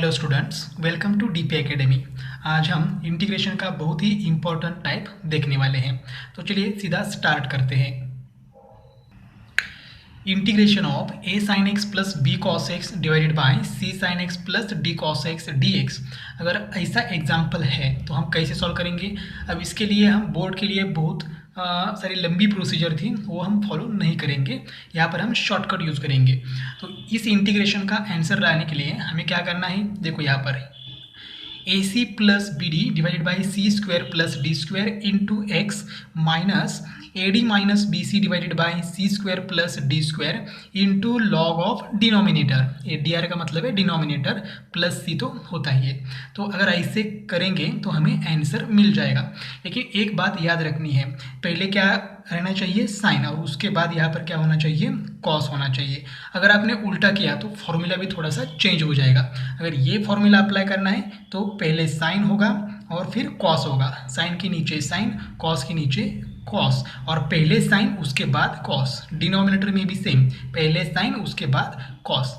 Hello students, welcome to DP academy. आज हम integration का बहुत ही इम्पोर्टेंट टाइप देखने वाले हैं। तो चलिए सीधा स्टार्ट करते हैं। Integration of a sin x plus b cos x divided bye c sin x plus d cos x dx। अगर ऐसा एग्जाम्पल है तो हम कैसे सॉल्व करेंगे। अब इसके लिए हम बोर्ड के लिए बहुत सारी लंबी प्रोसीजर थी, वो हम फॉलो नहीं करेंगे। यहाँ पर हम शॉर्टकट यूज़ करेंगे। तो इस इंटीग्रेशन का आंसर लाने के लिए हमें क्या करना है, देखो यहाँ पर A C plus B D divided by C square plus D square into X minus A D minus B C divided by C square plus D square into log of denominator. A D R का मतलब है denominator, plus सी तो होता ही है। तो अगर ऐसे करेंगे तो हमें आंसर मिल जाएगा। लेकिन एक बात याद रखनी है, पहले क्या रहना चाहिए, साइन, और उसके बाद यहाँ पर क्या होना चाहिए, कॉस होना चाहिए। अगर आपने उल्टा किया तो फॉर्मूला भी थोड़ा सा चेंज हो जाएगा। अगर ये फॉर्मूला अप्लाई करना है तो पहले साइन होगा और फिर कॉस होगा, साइन के नीचे साइन, कॉस के नीचे कॉस, और पहले साइन उसके बाद कॉस। डिनोमिनेटर में भी सेम, पहले साइन उसके बाद कॉस।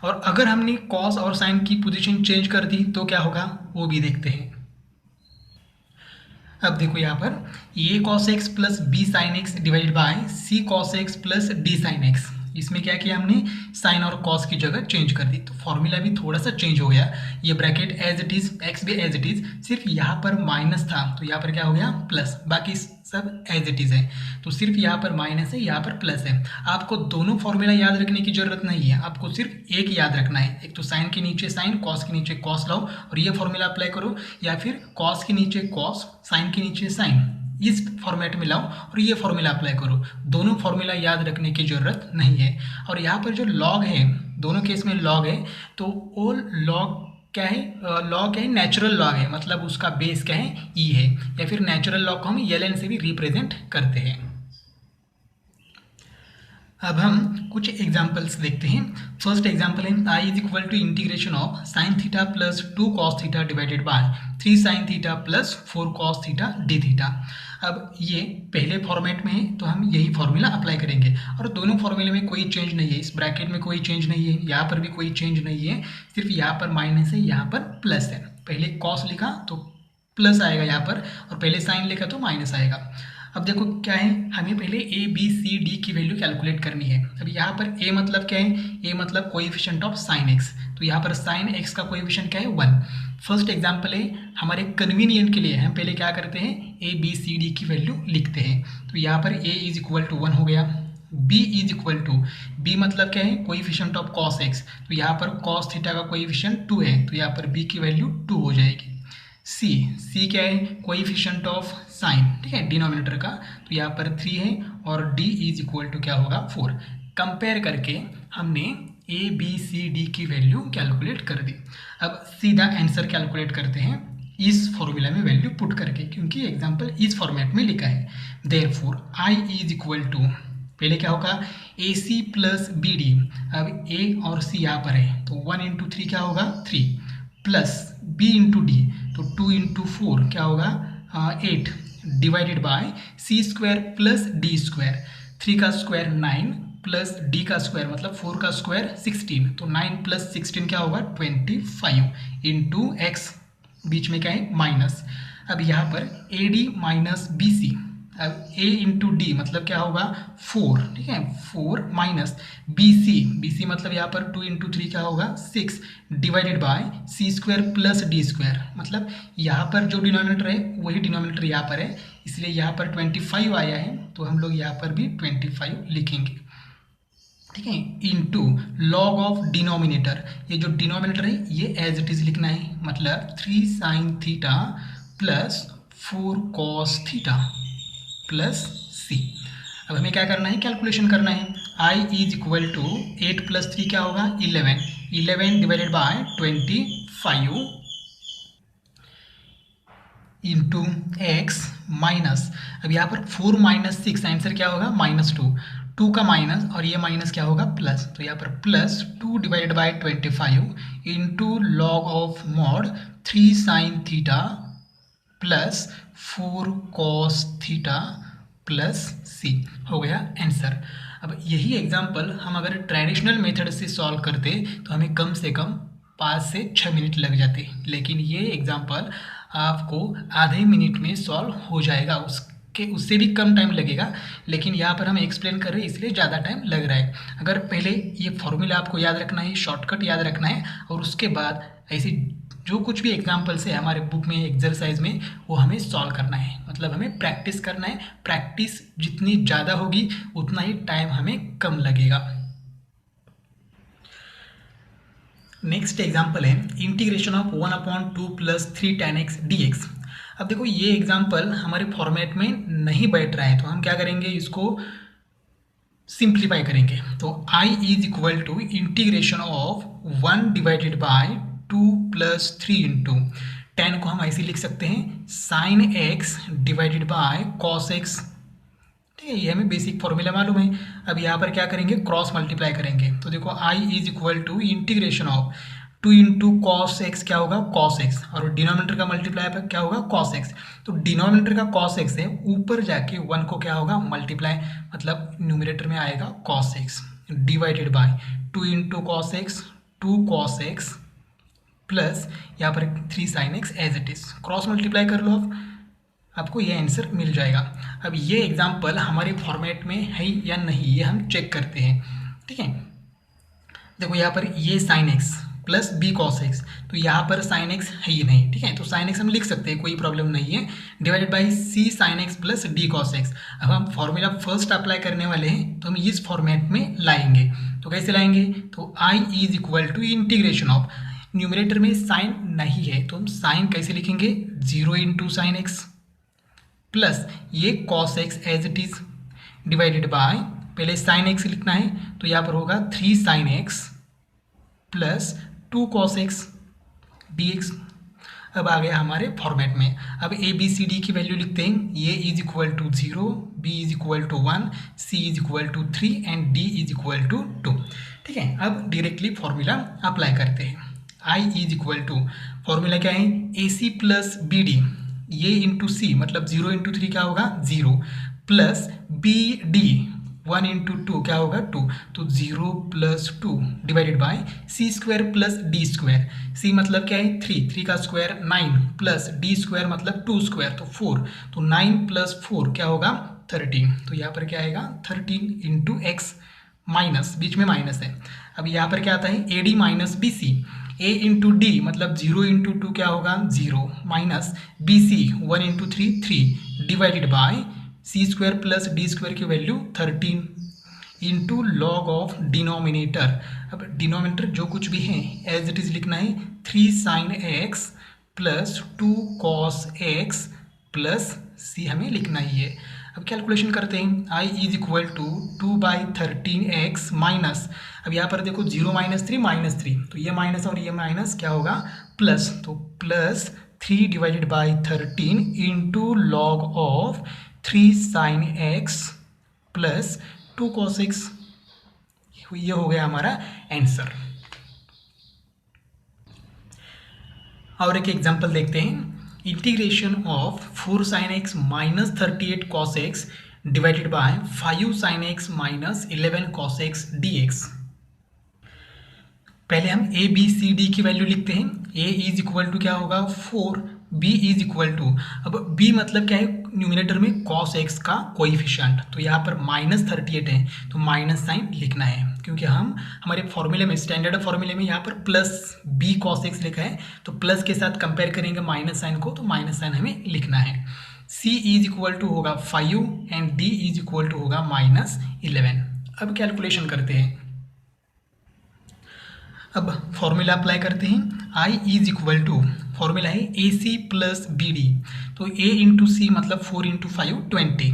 और अगर हमने कॉस और साइन की पोजीशन चेंज कर दी तो क्या होगा, वो भी देखते हैं। अब देखो यहाँ पर A cos X plus B sin X divided by C cos X plus D sin X. इसमें क्या किया हमने, साइन और कॉस की जगह चेंज कर दी, तो फॉर्मूला भी थोड़ा सा चेंज हो गया। ये bracket as it is, X भी एज इट इज, सिर्फ यहाँ पर माइनस था तो यहाँ पर क्या हो गया प्लस, बाकी सब एज इट इज है। तो सिर्फ यहाँ पर माइनस है, यहाँ पर प्लस है। आपको दोनों फॉर्मूला याद रखने की जरूरत नहीं है, आपको सिर्फ एक याद रखना है। एक तो साइन के नीचे साइन, कॉस के नीचे कॉस लाओ और ये फॉर्मूला अप्लाई करो, या फिर कॉस के नीचे कॉस, साइन के नीचे साइन, इस फॉर्मेट में लाओ और ये फॉर्मूला अप्लाई करो। दोनों फॉर्मूला याद रखने की जरूरत नहीं है। और यहाँ पर जो लॉग है, दोनों केस में लॉग है, तो वो लॉग क्या है, लॉग क्या है, नेचुरल लॉग है, मतलब उसका बेस क्या है, ई है, या फिर नेचुरल लॉग को हम एल से भी रिप्रेजेंट करते हैं। अब हम कुछ एग्जाम्पल्स देखते हैं। फर्स्ट एग्जाम्पल है I is equal to integration of sin theta plus 2 cos theta divided by 3 sin theta plus 4 cos theta D theta. अब ये पहले फॉर्मेट में है तो हम यही फॉर्मूला अप्लाई करेंगे, और दोनों फॉर्मूले में कोई चेंज नहीं है, इस ब्रैकेट में कोई चेंज नहीं है, यहाँ पर भी कोई चेंज नहीं है, सिर्फ यहाँ पर माइनस है, यहाँ पर प्लस है। पहले कॉस लिखा तो प्लस आएगा यहाँ पर, और पहले साइन लिखा तो माइनस आएगा। अब देखो क्या है, हमें पहले ए बी सी डी की वैल्यू कैलकुलेट करनी है। अब यहाँ पर ए मतलब क्या है, ए मतलब कोएफिशिएंट ऑफ साइन एक्स, तो यहाँ पर साइन एक्स का कोएफिशिएंट क्या है, 1। फर्स्ट एग्जांपल है, हमारे कन्वीनियंट के लिए हम पहले क्या करते हैं, ए बी सी डी की वैल्यू लिखते हैं। तो यहाँ पर ए इज इक्वल टू 1 हो गया, B is equal to, B मतलब क्या है, कोएफिशिएंट ऑफ कॉस एक्स, तो यहाँ पर कॉस थीटा का कोएफिशिएंट 2 है, तो यहाँ पर बी की वैल्यू 2 हो जाएगी। सी, सी क्या है, कोएफिशिएंट ऑफ साइन, ठीक है, डिनोमिनेटर का, तो यहाँ पर 3 है, और डी इज इक्वल टू क्या होगा, 4। कंपेयर करके हमने ए बी सी डी की वैल्यू कैलकुलेट कर दी। अब सीधा आंसर कैलकुलेट करते हैं इस फॉर्मूला में वैल्यू पुट करके, क्योंकि एग्जाम्पल इस फॉर्मेट में लिखा है। Therefore I is equal to, पहले क्या होगा, A C plus B D. अब ए और सी यहाँ पर है तो 1 इंटू 3 क्या होगा, 3, प्लस बी इंटू डी, तो 2 इंटू 4 क्या होगा, 8, divided by C square plus D square, 3 का स्क्वायर 9 प्लस डी का स्क्वायर मतलब 4 का स्क्वायर 16, तो 9 प्लस 16 क्या होगा, 25 इंटू एक्स, बीच में क्या है माइनस। अब यहाँ पर A D minus B C, अब a इंटू डी मतलब क्या होगा, 4, ठीक है, 4 माइनस बी सी मतलब यहाँ पर 2 इंटू 3 क्या होगा, 6, divided by C square plus D square, मतलब यहाँ पर जो डिनोमिनेटर है वही डिनोमिनेटर यहाँ पर है, इसलिए यहाँ पर 25 आया है, तो हम लोग यहाँ पर भी 25 लिखेंगे, ठीक है, इंटू लॉग ऑफ डिनोमिनेटर। ये जो डिनोमिनेटर है ये एज इट इज लिखना है, मतलब 3 sin theta plus 4 cos theta plus C. अब हमें क्या करना है, कैलकुलेशन करना है। I is equal to 8 plus 3 क्या होगा, 11, 11 divided by 25 into X minus, अब यहाँ पर 4 माइनस 6, आंसर क्या होगा, -2, 2 का माइनस और ये माइनस क्या होगा, प्लस, तो यहाँ पर plus 2 divided by 25 into log of mod 3 sin theta plus 4 cos theta plus C, हो गया आंसर। अब यही एग्जाम्पल हम अगर ट्रेडिशनल मेथड से सॉल्व करते तो हमें कम से कम 5 से 6 मिनट लग जाते, लेकिन ये एग्जाम्पल आपको आधे मिनट में सॉल्व हो जाएगा, उससे भी कम टाइम लगेगा, लेकिन यहाँ पर हम एक्सप्लेन कर रहे हैं इसलिए ज़्यादा टाइम लग रहा है। अगर पहले ये फॉर्मूला आपको याद रखना है, शॉर्टकट याद रखना है, और उसके बाद ऐसे जो कुछ भी एग्जाम्पल्स है हमारे बुक में एक्सरसाइज में वो हमें सॉल्व करना है, मतलब हमें प्रैक्टिस करना है। प्रैक्टिस जितनी ज़्यादा होगी उतना ही टाइम हमें कम लगेगा। नेक्स्ट एग्जाम्पल है integration of 1/2 + 3 tan x dx। अब देखो ये एग्जाम्पल हमारे फॉर्मेट में नहीं बैठ रहा है, तो हम क्या करेंगे, इसको सिंप्लीफाई करेंगे। तो I is equal to integration of 1/2 + 3 into tan को हम ऐसे लिख सकते हैं sin x divided by cos x। ठीक है, ये हमें बेसिक फॉर्मूला मालूम है। अब यहाँ पर क्या करेंगे, क्रॉस मल्टीप्लाई करेंगे। तो देखो I is equal to integration of 2 into cos X क्या होगा, cos x, और डिनोमिनेटर का मल्टीप्लाई पर क्या होगा, cos x। तो डिनोमिनेटर का cos x है, ऊपर जाके 1 को क्या होगा, मल्टीप्लाई, मतलब न्यूमरेटर में आएगा cos x divided by 2 into cos X, 2 cos x plus यहाँ पर 3 sin x as it is. Cross multiply कर लो, आपको ये आंसर मिल जाएगा। अब ये एग्जाम्पल हमारे फॉर्मेट में है या नहीं, ये हम चेक करते हैं। ठीक है, देखो यहाँ पर ये sin x plus b cos x, तो यहाँ पर sin x है ही नहीं। ठीक है, तो sin x हम लिख सकते हैं, कोई प्रॉब्लम नहीं है, divided by c sin x plus d cos x। अब हम फॉर्मूला फर्स्ट अप्लाई करने वाले हैं, तो हम इस फॉर्मेट में लाएंगे। तो कैसे लाएंगे, तो I is equal to integration of, numerator में साइन नहीं है तो हम साइन कैसे लिखेंगे, 0 इंटू साइन एक्स प्लस ये cos x as it is divided by, पहले sin x लिखना है तो यहाँ पर होगा 3 sin x plus 2 cos x dx। अब आ गया हमारे फॉर्मेट में। अब ए बी सी डी की वैल्यू लिखते हैं, A is equal to 0, B is equal to 1, C is equal to 3 and D is equal to 2। ठीक है, अब डायरेक्टली फॉर्मूला अप्लाई करते हैं। I is equal to, formula क्या है, A C plus B D, ये इंटू सी मतलब 0 into 3 क्या होगा 0, प्लस बी डी 1 इंटू 2 क्या होगा 2, तो 0 plus 2 divided by C square plus D square. C मतलब क्या है 3 का स्क्वायर 9 प्लस डी स्क्वायर मतलब 2 स्क्वायर तो 4, तो 9 प्लस 4 क्या होगा 13। तो यहाँ पर क्या आएगा 13 इंटू एक्स माइनस, बीच में माइनस है। अब यहाँ पर क्या आता है A D minus B C, A into D मतलब 0 इंटू 2 क्या होगा 0 minus B C 1 into 3 divided by C square plus D square की value 13 into log of denominator. अब डिनोमिनेटर जो कुछ भी है एज इट इज लिखना है 3 sin X plus 2 cos X plus C हमें लिखना ही है। अब कैलकुलेशन करते हैं, I is equal to 2/13x minus, अब यहाँ पर देखो 0 माइनस 3 तो ये माइनस और ये माइनस क्या होगा प्लस, तो plus 3 divided by 13 into log of 3 sin X plus 2 cos x. ये हो गया हमारा आंसर। और एक एग्जांपल देखते हैं, integration of 4 sin x minus 38 cos x divided bye 5 sin x minus 11 cos x dx। पहले हम ए बी सी डी की वैल्यू लिखते हैं। ए इज इक्वल टू क्या होगा 4, बी इज इक्वल टू, अब बी मतलब क्या है न्यूमिनेटर में cos x का कोइफिशिएंट, तो यहाँ पर माइनस 38 है तो माइनस साइन लिखना है, क्योंकि हम हमारे फॉर्मूले में स्टैंडर्ड फॉर्मूले में यहाँ पर प्लस बी cos x लिखा है, तो प्लस के साथ कंपेयर करेंगे माइनस साइन को, तो माइनस साइन हमें लिखना है। c इज इक्वल टू होगा 5 and d is equal to होगा माइनस 11। अब कैलकुलेशन करते हैं, अब फॉर्मूला अप्लाई करते हैं। I is equal to, formula है A C plus B D, तो a इंटू सी मतलब 4 into 5 20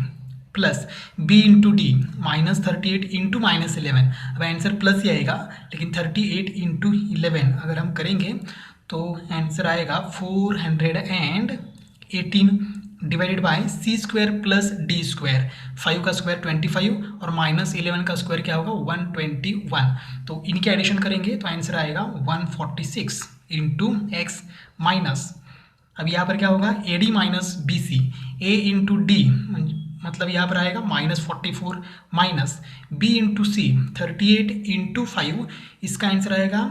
plus b into D minus 38 into minus 11। अब आंसर प्लस ही आएगा, लेकिन 38 इंटू 11 अगर हम करेंगे तो आंसर आएगा 418 divided by C square plus D square, 5 का स्क्वायर 25 और माइनस 11 का स्क्वायर क्या होगा 121, तो इनके एडिशन करेंगे तो आंसर आएगा 146 इंटू एक्स माइनस, अब यहाँ पर क्या होगा A D minus B C, A into D मतलब यहाँ पर आएगा -44 minus B into C 38 into 5, इसका आंसर आएगा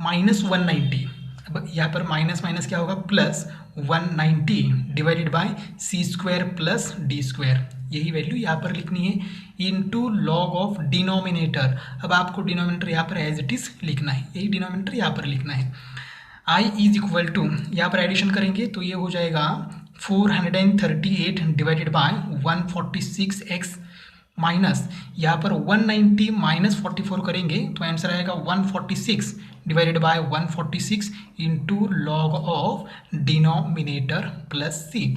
-190। अब यहाँ पर माइनस माइनस क्या होगा, plus 190 divided by C square plus D square, यही वैल्यू यहाँ पर लिखनी है, इनटू लॉग ऑफ डिनोमिनेटर। अब आपको डिनोमिनेटर यहाँ पर एज इट इज लिखना है, यही डिनोमिनेटर यहाँ पर लिखना है। आई इज इक्वल टू, यहाँ पर एडिशन करेंगे तो ये हो जाएगा 438 डिवाइडेड बाय 146x माइनस यहाँ पर 190 माइनस 44 करेंगे तो आंसर आएगा 146 divided by 146 into log of denominator plus C.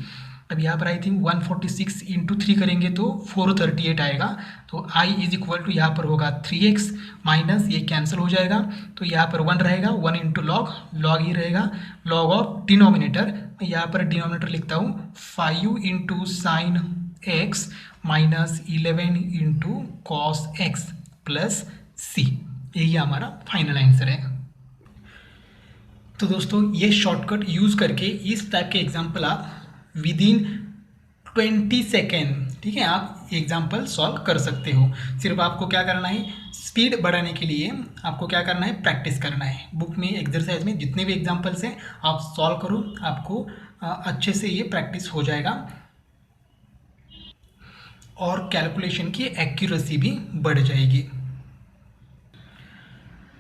अब यहाँ पर आई थिंक 146 इंटू 3 करेंगे तो 438 आएगा, तो आई इज इक्वल टू यहाँ पर होगा 3x माइनस ये कैंसिल हो जाएगा, तो यहाँ पर 1 रहेगा, 1 इंटू लॉग, लॉग ही रहेगा, लॉग ऑफ डिनोमिनेटर, मैं यहाँ पर डिनोमिनेटर लिखता हूँ 5 into sign X minus 11 into cos X plus C, यही हमारा फाइनल आंसर है। तो दोस्तों ये शॉर्टकट यूज़ करके इस टाइप के एग्जाम्पल आप विद इन 20 सेकेंड, ठीक है, आप एग्जाम्पल सॉल्व कर सकते हो। सिर्फ आपको क्या करना है, स्पीड बढ़ाने के लिए आपको क्या करना है, प्रैक्टिस करना है। बुक में एक्सरसाइज में जितने भी एग्जाम्पल्स हैं आप सॉल्व करो, आपको अच्छे से ये प्रैक्टिस हो जाएगा और कैलकुलेशन की एक्यूरेसी भी बढ़ जाएगी।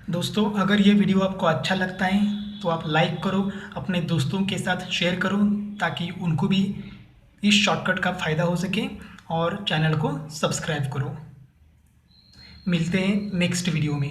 दोस्तों अगर ये वीडियो आपको अच्छा लगता है तो आप लाइक करो, अपने दोस्तों के साथ शेयर करो ताकि उनको भी इस शॉर्टकट का फ़ायदा हो सके, और चैनल को सब्सक्राइब करो। मिलते हैं नेक्स्ट वीडियो में।